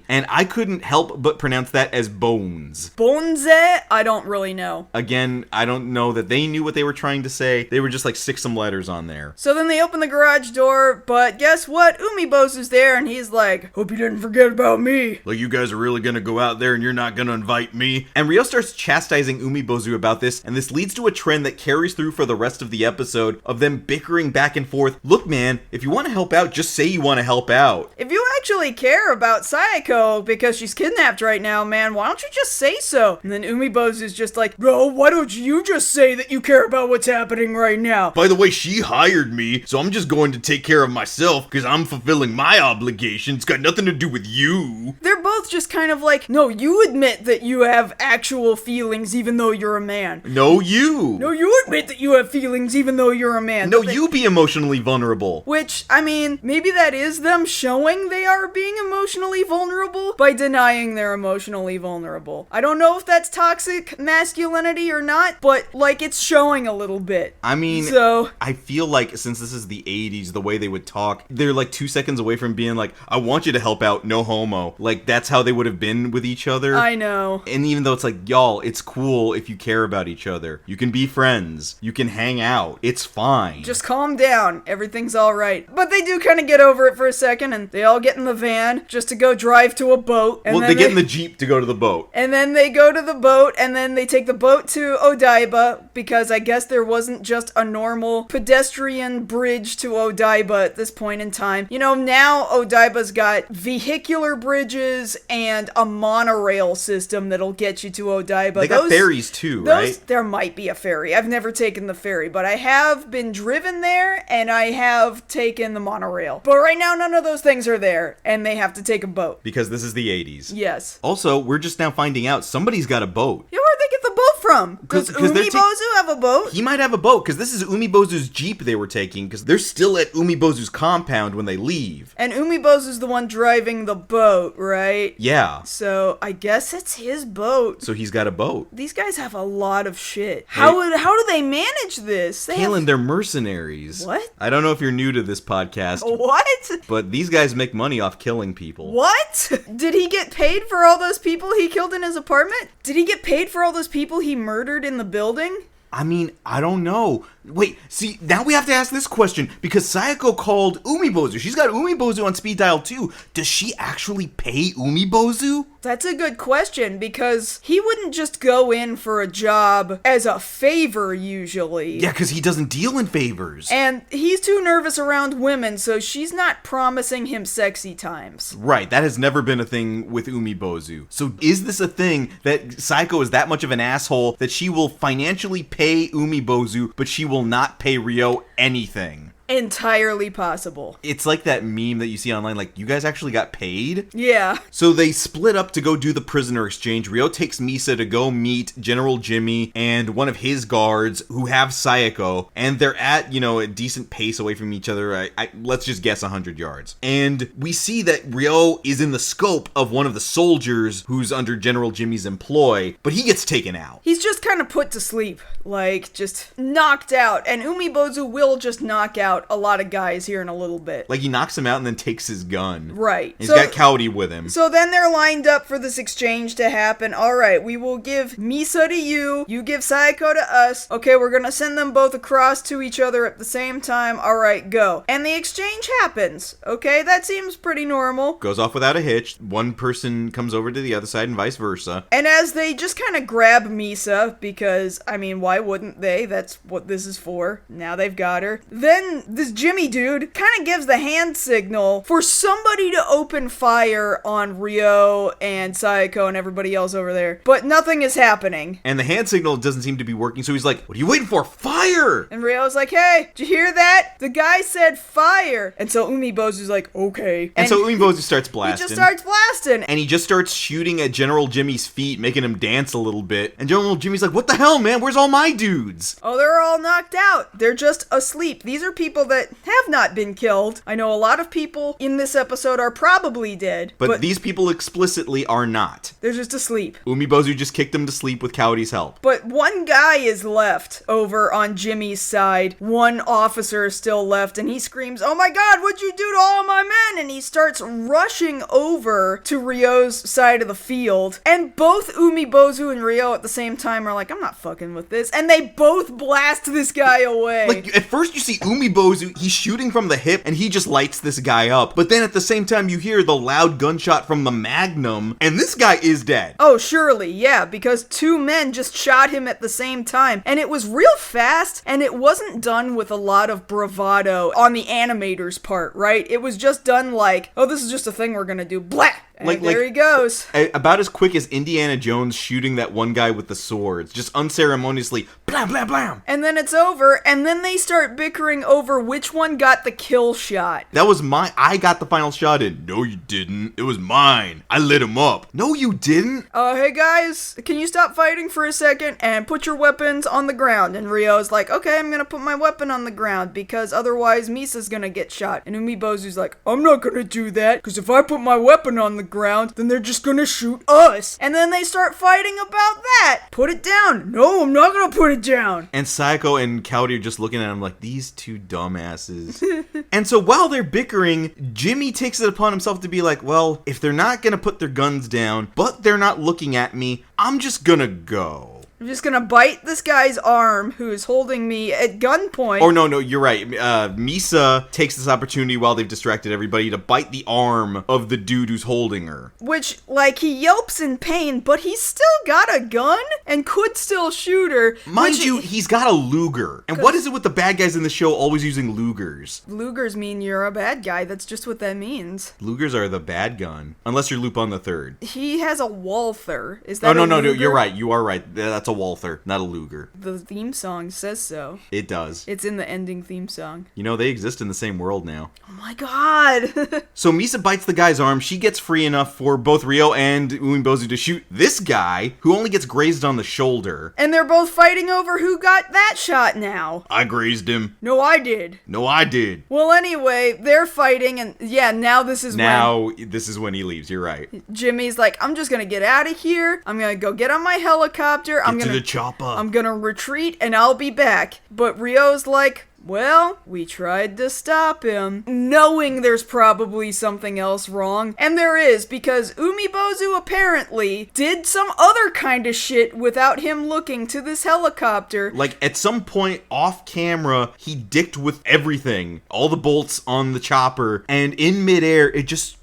and I couldn't help but pronounce that as bones. Bonze? I don't really know. Again, I don't know that they knew what they were trying to say. They were just like, stick some letters on there. So then they open the garage door, but guess what? Umibozu's there, and he's like, hope you didn't forget about me. Like, you guys are really gonna go out there and you're not gonna invite me? And Ryo starts chastising Umibozu about this, and this leads to a trend that carries through for the rest of the episode of them bickering back and forth. Look, man, if you want to help out, just say you want to help out. If you actually care about Sayako because she's kidnapped right now, man, why don't you just say so? And then Umibozu's just like, bro, why don't you just say that you care about what's happening right now? By the way, she hired me, so I'm just going to take care of myself because I'm fulfilling my obligations. It's got nothing to do with you. They're both just kind of like, no, you admit that you have actual feelings even though you're a man. No, you. No, you admit that you have feelings even though you're a man. No, you be emotionally vulnerable. Which, I mean, maybe that is them showing they are being emotionally vulnerable by denying they're emotionally vulnerable. I don't know if that's toxic masculinity or not, but, like, it's showing a little bit. I mean, so I feel like since this is the 80s, the way they would talk, they're like 2 seconds away from being like, I want you to help out, no homo. Like, that's how they would have been with each other. I know. And even though it's like, y'all, it's cool if you care about each other. You can be friends. You can hang out. It's fine. Just calm down. Everything's alright. But they do kind of get over it for a second, and they all get in the van just to go drive to a boat. And well, then they get in the Jeep to go to the boat. And then they go to the boat, and then they take the boat to Odaiba, because I guess there wasn't just a normal pedestrian bridge to Odaiba at this point in time. You know, now Odaiba's got vehicular bridges and a monorail system that'll get you to Odaiba. They got ferries too, right? There might be a ferry. I've never taken the ferry, but I have been driven there, and I have taken the monorail. But right now, none of those things are there, and they have to take a boat. Because this is the 80s. Yes. Also, we're just now finding out somebody's got a boat. Yeah, where'd they get the boat from? Does Umibozu have a boat? He might have a boat, because this is Umibozu's Jeep they were taking, because they're still at Umibozu's compound when they leave. And Umibozu's the one driving the boat, right? Yeah. So, I guess it's his boat. So he's got a boat. These guys have a lot of shit. How do they manage this? Kaylin, they're mercenaries. What? I don't know if you're new to this podcast. What? But these guys make money off killing people. What? Did he get paid for all those people he killed in his apartment? Did he get paid for all those people he murdered in the building? I mean, I don't know. Wait, see, now we have to ask this question, because Sayako called Umibozu. She's got Umibozu on speed dial too. Does she actually pay Umibozu? That's a good question, because he wouldn't just go in for a job as a favor, usually. Yeah, because he doesn't deal in favors. And he's too nervous around women, so she's not promising him sexy times. Right, that has never been a thing with Umibozu. So is this a thing that Sayako is that much of an asshole that she will financially pay Umibozu, but she will not pay Ryo anything? Entirely possible. It's like that meme that you see online, like, you guys actually got paid? Yeah. So they split up to go do the prisoner exchange. Ryo takes Misa to go meet General Jimmy and one of his guards who have Sayako, and they're at, you know, a decent pace away from each other. Let's just guess 100 yards. And we see that Ryo is in the scope of one of the soldiers who's under General Jimmy's employ, but he gets taken out. He's just kind of put to sleep, like, just knocked out, and Umibozu will just knock out a lot of guys here in a little bit. Like, he knocks him out and then takes his gun. Right. He's got Cowdy with him. So then they're lined up for this exchange to happen. Alright, we will give Misa to you. You give Sayako to us. Okay, we're gonna send them both across to each other at the same time. Alright, go. And the exchange happens. Okay, that seems pretty normal. Goes off without a hitch. One person comes over to the other side and vice versa. And as they just kind of grab Misa, because, I mean, why wouldn't they? That's what this is for. Now they've got her. Then this Jimmy dude kind of gives the hand signal for somebody to open fire on Ryo and Sayako and everybody else over there. But nothing is happening. And the hand signal doesn't seem to be working, so he's like, what are you waiting for? Fire! And Ryo's like, hey, did you hear that? The guy said fire. And so Umibozu's like, okay. And so Umibozu starts blasting. He just starts blasting. And he just starts shooting at General Jimmy's feet, making him dance a little bit. And General Jimmy's like, what the hell, man? Where's all my dudes? Oh, they're all knocked out. They're just asleep. These are people that have not been killed. I know a lot of people in this episode are probably dead. But these people explicitly are not. They're just asleep. Umibozu just kicked them to sleep with Coyote's help. But one guy is left over on Jimmy's side. One officer is still left, and he screams, oh my god, what'd you do to all my men? And he starts rushing over to Ryo's side of the field. And both Umibozu and Ryo at the same time are like, I'm not fucking with this. And they both blast this guy away. Like, at first you see Umibozu, he's shooting from the hip, and he just lights this guy up. But then at the same time you hear the loud gunshot from the Magnum, and this guy is dead. Oh, surely, yeah, because two men just shot him at the same time. And it was real fast, and it wasn't done with a lot of bravado on the animator's part, right? It was just done like, oh, this is just a thing we're gonna do. Blah! And there he goes. About as quick as Indiana Jones shooting that one guy with the swords. Just unceremoniously, blam, blam, blam. And then it's over, and then they start bickering over which one got the kill shot. That was I got the final shot in. No, you didn't. It was mine. I lit him up. No, you didn't. Hey guys, can you stop fighting for a second and put your weapons on the ground? And Ryo's like, okay, I'm gonna put my weapon on the ground because otherwise Misa's gonna get shot. And Umibozu's like, I'm not gonna do that because if I put my weapon on the ground, then they're just gonna shoot us. And then they start fighting about that. Put it down. No, I'm not gonna put it down. And Sayako and Coyote are just looking at him like, these two dumbasses. And so while they're bickering, Jimmy takes it upon himself to be like, well, if they're not gonna put their guns down, but they're not looking at me, I'm just gonna go. I'm just gonna bite this guy's arm who's holding me at gunpoint. Oh, no, you're right. Misa takes this opportunity while they've distracted everybody to bite the arm of the dude who's holding her. Which, like, he yelps in pain, but he's still got a gun and could still shoot her. Mind you, he's got a Luger. And what is it with the bad guys in the show always using Lugers? Lugers mean you're a bad guy. That's just what that means. Lugers are the bad gun. Unless you're Lupin the Third. He has a Walther. Is that no, you're right. You are right. That's a Walther, not a Luger. The theme song says so. It does. It's in the ending theme song. You know, they exist in the same world now. Oh my god! So Misa bites the guy's arm. She gets free enough for both Ryo and Umibozu to shoot this guy, who only gets grazed on the shoulder. And they're both fighting over who got that shot now. I grazed him. No, I did. No, I did. Well, anyway, they're fighting, and yeah, now this is when he leaves. You're right. Jimmy's like, I'm just gonna get out of here. I'm gonna go get on my helicopter. Get to the chopper. I'm gonna retreat, and I'll be back. But Ryo's like, well, we tried to stop him, knowing there's probably something else wrong. And there is, because Umibozu apparently did some other kind of shit without him looking to this helicopter. Like, at some point off camera, he dicked with everything. All the bolts on the chopper, and in midair, it just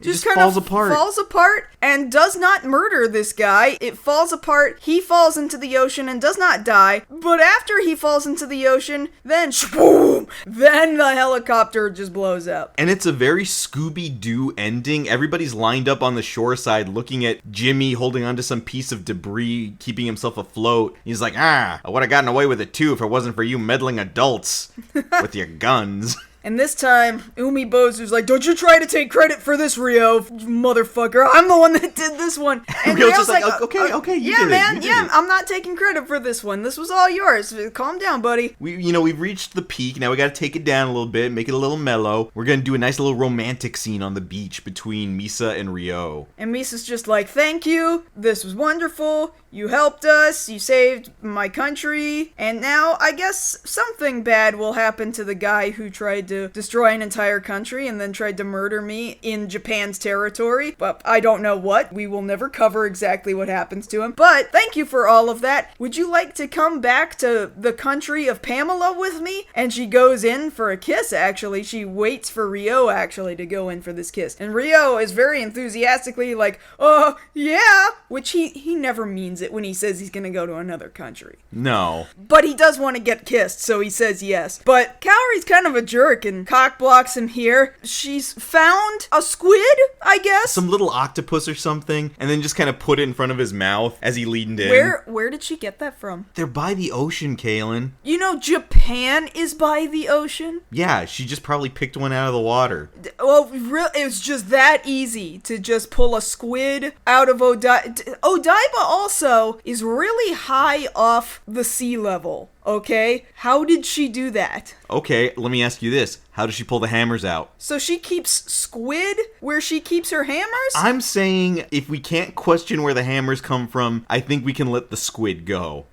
kind falls of apart. Falls apart and does not murder this guy. It falls apart. He falls into the ocean and does not die. But after he falls into the ocean, then shboom, then the helicopter just blows up. And it's a very Scooby-Doo ending. Everybody's lined up on the shore side looking at Jimmy holding onto some piece of debris, keeping himself afloat. He's like, I would have gotten away with it too if it wasn't for you meddling adults with your guns. And this time, Umibozu's like, don't you try to take credit for this, Ryo, motherfucker. I'm the one that did this one. And Ryo's just like, okay, you did it. I'm not taking credit for this one. This was all yours. Calm down, buddy. We've reached the peak. Now we gotta take it down a little bit, make it a little mellow. We're gonna do a nice little romantic scene on the beach between Misa and Ryo. And Misa's just like, thank you. This was wonderful. You helped us. You saved my country. And now, I guess something bad will happen to the guy who tried to destroy an entire country and then tried to murder me in Japan's territory. But I don't know what. We will never cover exactly what happens to him. But thank you for all of that. Would you like to come back to the country of Pamela with me? And she goes in for a kiss, actually. She waits for Ryo, actually, to go in for this kiss. And Ryo is very enthusiastically like, oh, yeah, which he never means it when he says he's gonna go to another country. No. But he does want to get kissed, so he says yes. But Kaori's kind of a jerk and cock blocks him here. She's found a squid, I guess? Some little octopus or something, and then just kind of put it in front of his mouth as he leaned in. Where did she get that from? They're by the ocean, Kaylin. You know, Japan is by the ocean? Yeah, she just probably picked one out of the water. Well, it was just that easy to just pull a squid out of Odaiba. Odaiba also is really high off the sea level, okay? How did she do that? Okay, let me ask you this. How does she pull the hammers out? So she keeps squid where she keeps her hammers? I'm saying if we can't question where the hammers come from, I think we can let the squid go.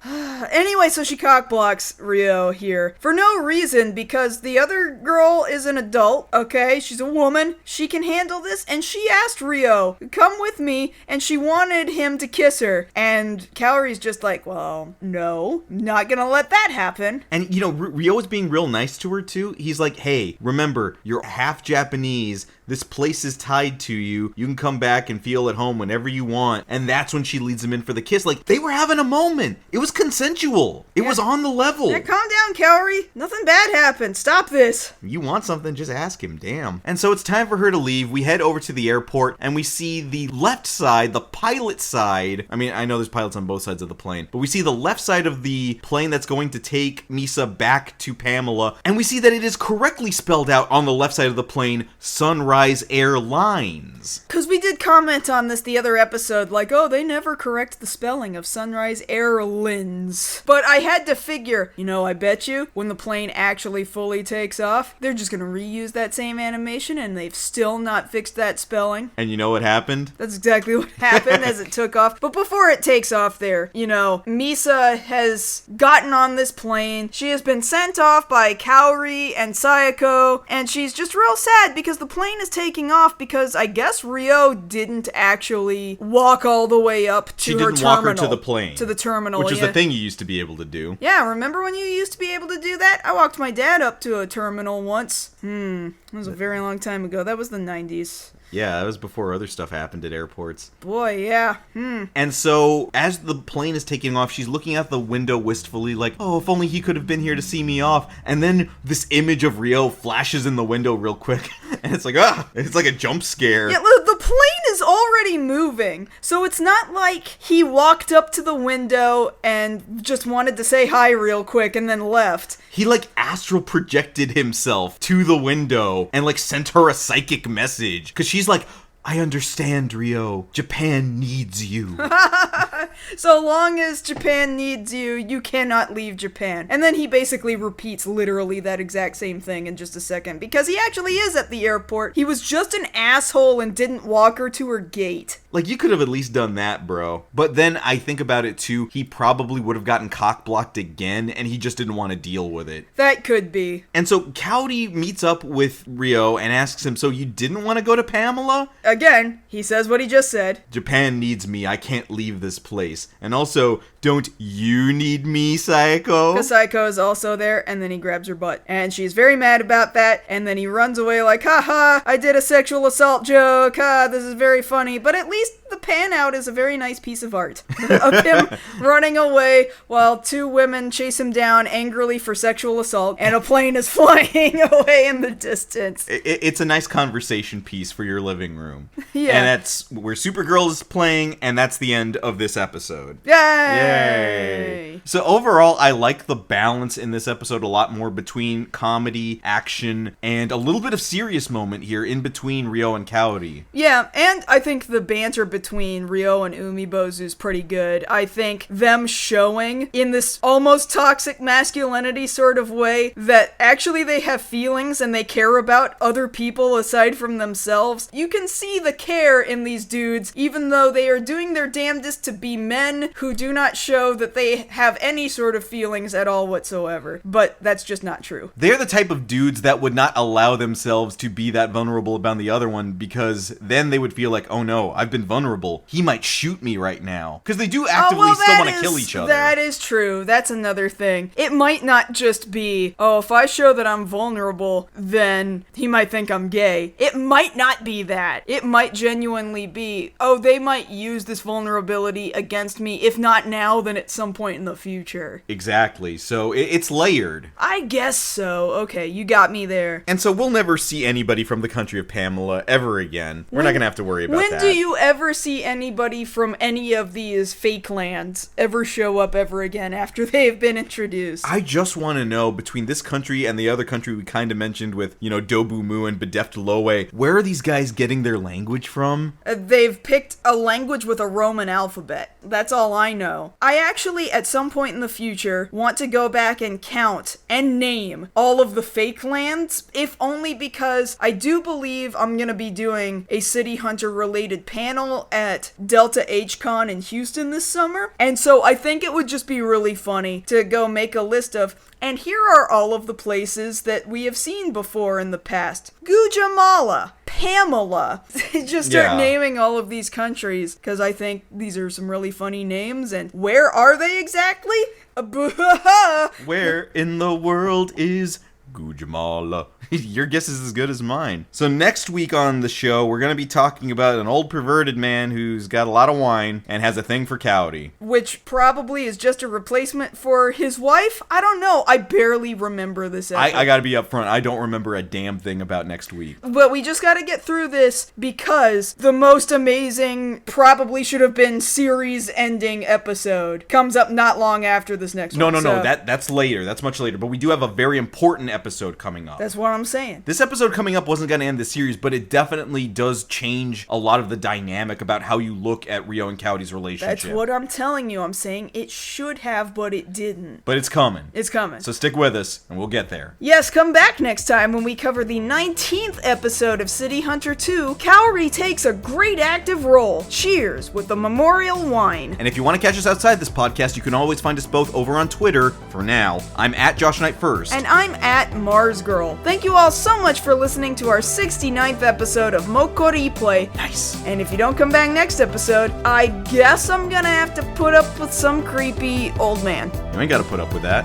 Anyway, so she cockblocks Ryo here. For no reason, because the other girl is an adult, okay? She's a woman. She can handle this, and she asked Ryo, come with me, and she wanted him to kiss her. And Kaori's just like, well, no, not gonna let that happen. And, you know, Ryo is being real nice to her, too. He's like, hey, remember, you're half Japanese. This place is tied to you. You can come back and feel at home whenever you want. And that's when she leads him in for the kiss. Like, they were having a moment. It was consensual. It was on the level. Yeah, calm down, Kaori. Nothing bad happened. Stop this. You want something, just ask him, damn. And so it's time for her to leave. We head over to the airport, and we see the left side, the pilot side. I mean, I know there's pilots on both sides of the plane, but we see the left side of the plane that's going to take Misa back to Pamela, and we see that it is correctly spelled out on the left side of the plane, Sunrise Airlines. Because we did comment on this the other episode, like, oh, they never correct the spelling of Sunrise Airlines. But I had to figure, you know, I bet you, when the plane actually fully takes off, they're just gonna reuse that same animation, and they've still not fixed that spelling. And you know what happened? That's exactly what happened as it took off. But before it takes off there, you know, Misa has gotten on this plane. She has been sent off by Kaori and Sayako, and she's just real sad because the plane is taking off because I guess Ryo didn't actually walk all the way up to her terminal. She didn't walk her to the plane. To the terminal, which is the thing you used to be able to do. Yeah, remember when you used to be able to do that? I walked my dad up to a terminal once. That was a very long time ago. That was the 90s. Yeah, that was before other stuff happened at airports. Boy, yeah. And so, as the plane is taking off, she's looking out the window wistfully like, oh, if only he could have been here to see me off. And then this image of Ryo flashes in the window real quick. And it's like, it's like a jump scare. Yeah, the plane is already moving. So it's not like he walked up to the window and just wanted to say hi real quick and then left. He, like, astral projected himself to the window and, like, sent her a psychic message. Because she's like, I understand, Ryo. Japan needs you. So long as Japan needs you, you cannot leave Japan. And then he basically repeats literally that exact same thing in just a second. Because he actually is at the airport. He was just an asshole and didn't walk her to her gate. Like, you could have at least done that, bro. But then I think about it, too. He probably would have gotten cock-blocked again, and he just didn't want to deal with it. That could be. And so Kaori meets up with Ryo and asks him, so you didn't want to go to Pamela? Again, he says what he just said. Japan needs me. I can't leave this place. And also, don't you need me, Sayako? Because Sayako is also there, and then he grabs her butt. And she's very mad about that, and then he runs away like, haha, I did a sexual assault joke, this is very funny. But at least the pan out is a very nice piece of art of him running away while two women chase him down angrily for sexual assault, and a plane is flying away in the distance. It's a nice conversation piece for your living room. Yeah. And that's where Supergirl is playing, and that's the end of this episode. Yay! So overall, I like the balance in this episode a lot more between comedy, action, and a little bit of serious moment here in between Ryo and Kaori. Yeah, and I think the banter between between Ryo and Umibozu is pretty good. I think them showing in this almost toxic masculinity sort of way that actually they have feelings and they care about other people aside from themselves. You can see the care in these dudes, even though they are doing their damnedest to be men who do not show that they have any sort of feelings at all whatsoever. But that's just not true. They're the type of dudes that would not allow themselves to be that vulnerable about the other one, because then they would feel like, oh no, I've been vulnerable. He might shoot me right now. Because they do actively still want to kill each other. That is true. That's another thing. It might not just be, oh, if I show that I'm vulnerable, then he might think I'm gay. It might not be that. It might genuinely be, oh, they might use this vulnerability against me, if not now, then at some point in the future. Exactly. So it's layered. I guess so. Okay, you got me there. And so we'll never see anybody from the country of Pamela ever again. We're not going to have to worry about that. When do you ever see anybody from any of these fake lands ever show up ever again after they've been introduced? I just want to know, between this country and the other country we kind of mentioned with, you know, Dobu Mu and Bedeft Lowe, where are these guys getting their language from? They've picked a language with a Roman alphabet. That's all I know. I actually, at some point in the future, want to go back and count and name all of the fake lands, if only because I do believe I'm going to be doing a City Hunter related panel at Delta HCon in Houston this summer. And so I think it would just be really funny to go make a list of, and here are all of the places that we have seen before in the past. Guatemala, Pamela. Just start naming all of these countries, because I think these are some really funny names. And where are they exactly? Where in the world is Guatemala? Your guess is as good as mine. So next week on the show, we're going to be talking about an old perverted man who's got a lot of wine and has a thing for Cowdy. Which probably is just a replacement for his wife? I don't know. I barely remember this episode. I gotta be upfront. I don't remember a damn thing about next week. But we just gotta get through this, because the most amazing, probably should have been series-ending episode comes up not long after this next one. No. That's later. That's much later. But we do have a very important episode coming up. That's what I'm saying. This episode coming up wasn't going to end the series, but it definitely does change a lot of the dynamic about how you look at Ryo and Cowdy's relationship. That's what I'm telling you. I'm saying it should have, but it didn't. But it's coming. It's coming. So stick with us, and we'll get there. Yes, come back next time when we cover the 19th episode of City Hunter 2. Cowrie takes a great active role. Cheers with the memorial wine. And if you want to catch us outside this podcast, you can always find us both over on Twitter. For now, I'm at JoshKnightTheFirst. And I'm at MarzGurl. Thank you all so much for listening to our 69th episode of MokkoriPlay. Nice. And if you don't come back next episode, I guess I'm gonna have to put up with some creepy old man. You ain't got to put up with that.